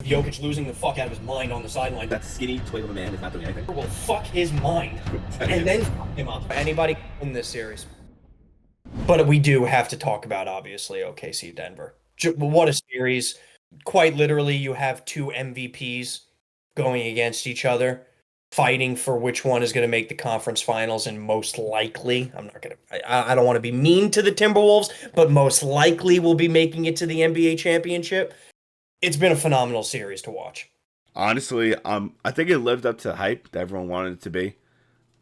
Jokic losing the fuck out of his mind on the sideline. That skinny twig of a man is not doing anything. Will fuck his mind and then fuck him up. Anybody in this series. But we do have to talk about, obviously, OKC Denver. What a series. Quite literally, you have two MVPs going against each other, fighting for which one is going to make the conference finals, and most likely, I don't want to be mean to the Timberwolves, but most likely will be making it to the NBA championship. It's been a phenomenal series to watch. Honestly, I think it lived up to the hype that everyone wanted it to be.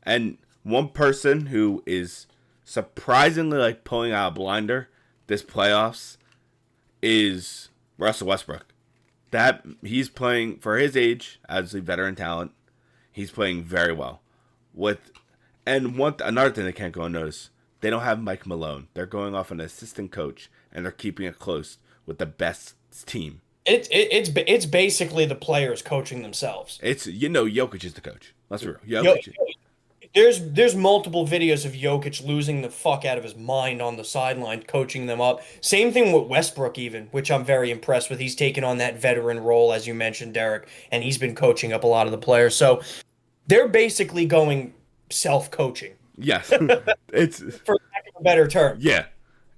And one person who is surprisingly like pulling out a blinder this playoffs is Russell Westbrook. That he's playing for his age as a veteran talent. He's playing very well. Another thing they can't go unnoticed, they don't have Mike Malone. They're going off an assistant coach and they're keeping it close with the best team. It's basically the players coaching themselves. Jokic is the coach. Let's be real. Jokic. There's multiple videos of Jokic losing the fuck out of his mind on the sideline, coaching them up. Same thing with Westbrook, even, which I'm very impressed with. He's taken on that veteran role, as you mentioned, Derek, and he's been coaching up a lot of the players. So they're basically going self-coaching. Yes, it's for lack of a better term. Yeah,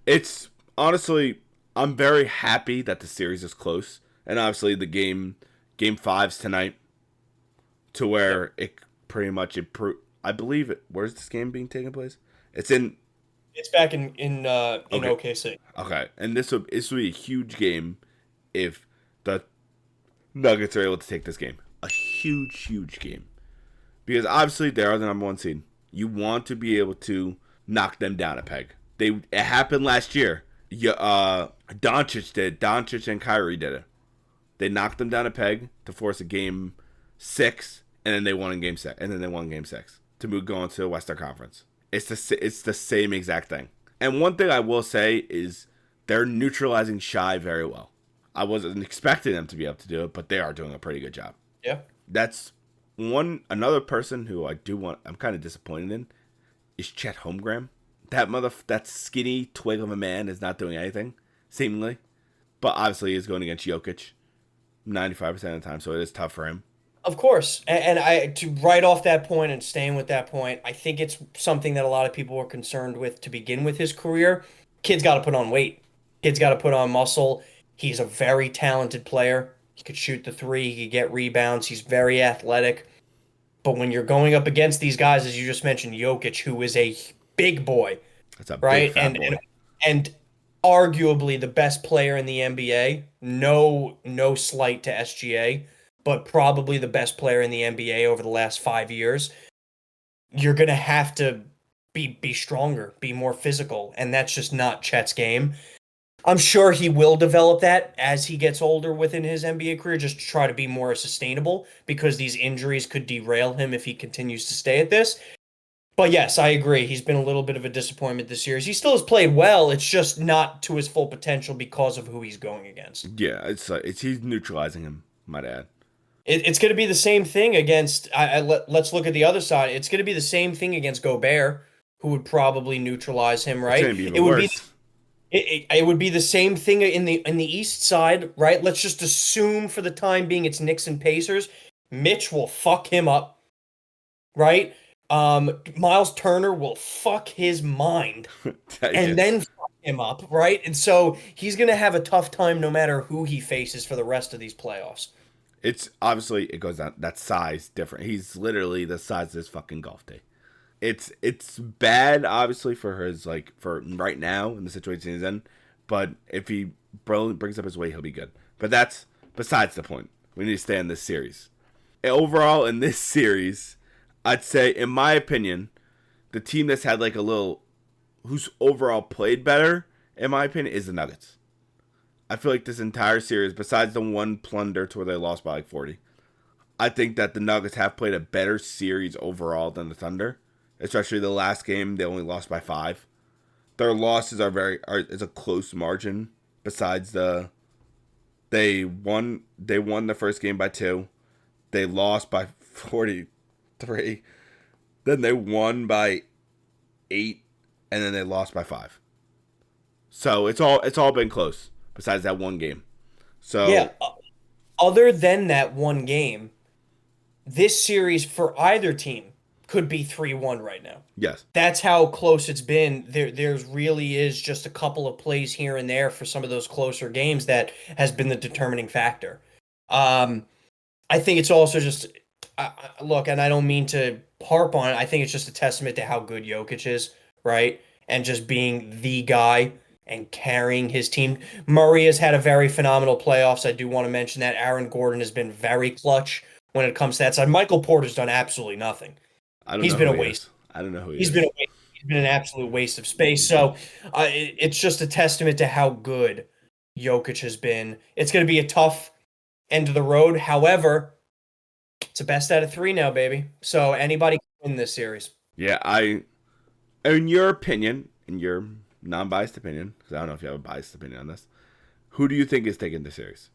it's honestly, I'm very happy that the series is close, and obviously the game 5's tonight, to where it pretty much improved. I believe it. Where's this game being taken place? It's back in OKC. Okay, and this will be a huge game if the Nuggets are able to take this game. A huge game, because obviously they are the number 1 seed. You want to be able to knock them down a peg. It happened last year. Doncic and Kyrie did it. They knocked them down a peg to force a game 6, and then they won in game 6, and then they won game 6 to go into the Western Conference. It's the same exact thing. And one thing I will say is they're neutralizing Shai very well. I wasn't expecting them to be able to do it, but they are doing a pretty good job. Yeah. That's another person who I'm kind of disappointed in is Chet Holmgren. That skinny twig of a man is not doing anything, seemingly. But obviously he's going against Jokic 95% of the time, so it is tough for him. Of course. And to write off that point and staying with that point, I think it's something that a lot of people were concerned with to begin with his career. Kid's got to put on weight. Kid's got to put on muscle. He's a very talented player. He could shoot the three. He could get rebounds. He's very athletic. But when you're going up against these guys, as you just mentioned, Jokic, who is a big boy, that's a right? Big fat boy. And arguably the best player in the NBA. No slight to SGA, but probably the best player in the NBA over the last 5 years. You're gonna have to be stronger, be more physical, and that's just not Chet's game. I'm sure he will develop that as he gets older within his NBA career, just to try to be more sustainable, because these injuries could derail him if he continues to stay at this. But yes, I agree. He's been a little bit of a disappointment this year. He still has played well. It's just not to his full potential because of who he's going against. Yeah, it's he's neutralizing him, might add. It's going to be the same thing against. Let's look at the other side. It's going to be the same thing against Gobert, who would probably neutralize him, right? It's going to be even worse. It would be the same thing in the East side, right? Let's just assume for the time being it's Knicks and Pacers. Mitch will fuck him up, right? Miles Turner will fuck his mind and then fuck him up, right? And so he's going to have a tough time no matter who he faces for the rest of these playoffs. It's obviously, it goes down, that size different. He's literally the size of this fucking golf day. It's bad, obviously, for right now in the situation he's in. But if he brings up his weight, he'll be good. But that's besides the point. We need to stay in this series. Overall, in this series, I'd say, in my opinion, the team that's had who's overall played better, in my opinion, is the Nuggets. I feel like this entire series, besides the one plunder to where they lost by 40, I think that the Nuggets have played a better series overall than the Thunder. Especially the last game, they only lost by 5. Their losses is a close margin. Besides they won the first game by 2. They lost by 43. Then they won by 8, and then they lost by 5. So it's all been close. Besides that one game. So yeah, other than that one game, this series for either team could be 3-1 right now. Yes. That's how close it's been. There's really is just a couple of plays here and there for some of those closer games that has been the determining factor. Um, I think it's also just look, and I don't mean to harp on it. I think it's just a testament to how good Jokic is, right? And just being the guy and carrying his team. Murray has had a very phenomenal playoffs. I do want to mention that Aaron Gordon has been very clutch when it comes to that side. Michael Porter's done absolutely nothing. I don't He's know been who a he waste. is. I don't know who he He's been is. a waste. He's been an absolute waste of space. So it's just a testament to how good Jokic has been. It's going to be a tough end of the road. However, it's a best out of three now, baby. So anybody can win this series. Yeah, in your opinion, in your non-biased opinion, because I don't know if you have a biased opinion on this, who do you think is taking the series?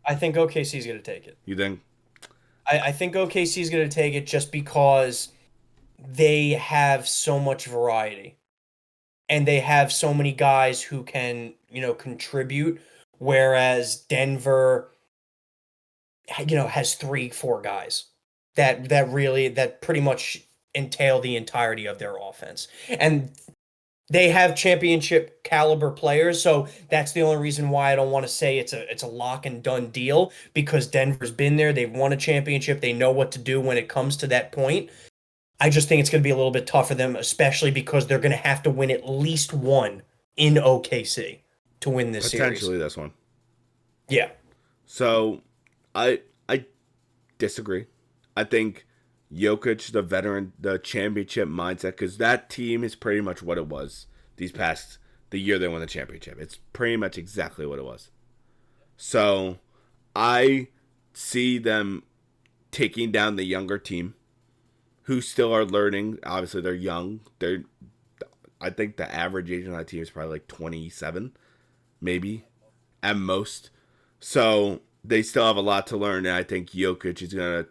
I think OKC is going to take it. You think? I think OKC is going to take it just because they have so much variety and they have so many guys who can, contribute. Whereas Denver, has 3, 4 guys that pretty much entail the entirety of their offense. And they have championship caliber players, so that's the only reason why I don't want to say it's a lock and done deal because Denver's been there, they've won a championship, they know what to do when it comes to that point. I just think it's going to be a little bit tough for them, especially because they're going to have to win at least one in OKC to win this series. Potentially this one. Yeah. So, I disagree. I think Jokic, the veteran, the championship mindset, because that team is pretty much what it was the year they won the championship. It's pretty much exactly what it was. So, I see them taking down the younger team who still are learning. Obviously, they're young. I think the average age on that team is probably like 27, maybe, at most. So they still have a lot to learn, and I think Jokic is gonna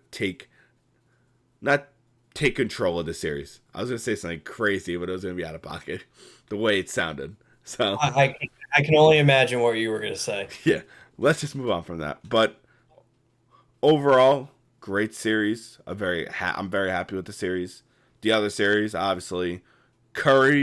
not take control of the series. I was gonna say something crazy, but it was gonna be out of pocket, the way it sounded. So I can only imagine what you were going to say. yeah, let's just move on from that. But overall, great series. I'm very happy with the series. The other series, obviously, Curry